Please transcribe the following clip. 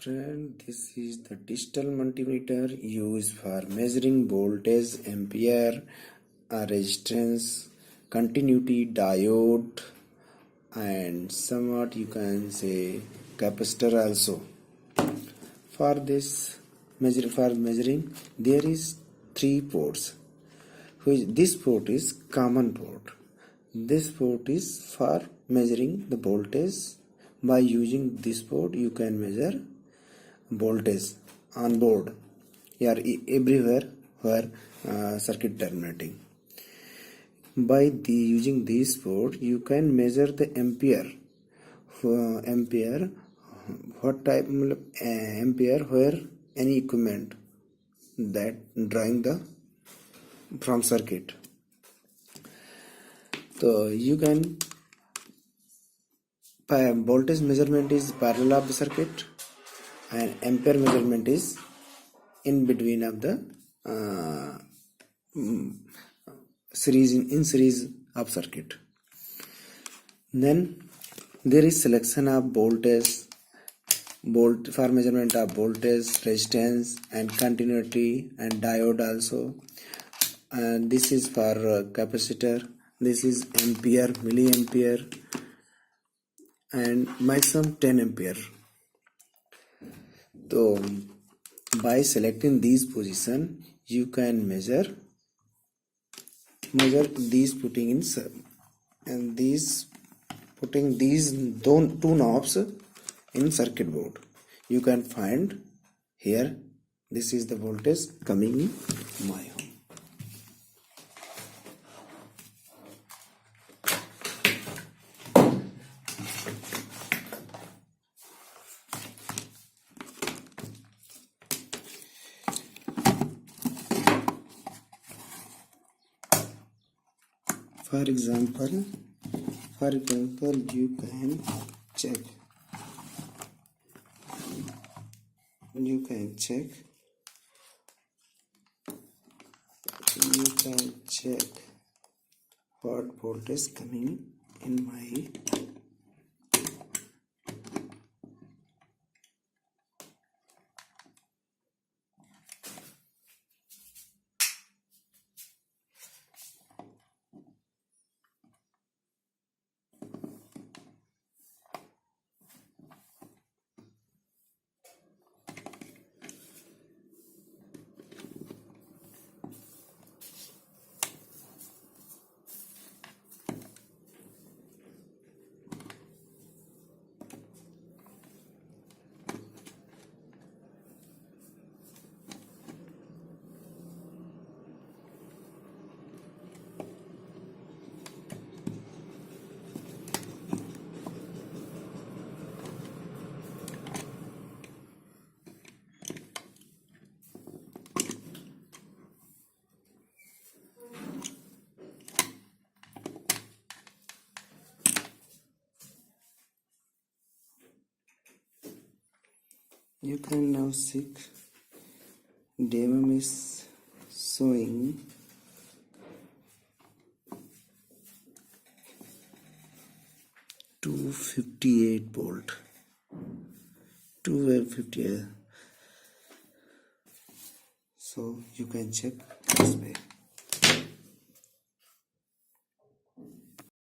Friend, this is the digital multimeter used for measuring voltage, ampere, resistance, continuity, diode, and somewhat you can say capacitor also. For measuring, there is three ports. This port is common port. This port is for measuring the voltage. By using this port, you can measure voltage on board or everywhere where circuit terminating. By using this port, you can measure the ampere. Ampere, what type ampere where any equipment that drawing the from circuit. So you can voltage measurement is parallel of the circuit, and ampere measurement is in between of the series of circuit. Then there is selection of voltage, for measurement of voltage, resistance, and continuity, and diode also. And this is for capacitor. This is ampere, milliampere, and maximum 10 ampere. So by selecting these position, you can measure these, putting in and these putting these two knobs in circuit board. You can find here this is the voltage coming in my home. For example, you can check. You can check what voltage coming in my you can now see diagram is showing 258 volt. 258. So you can check this way.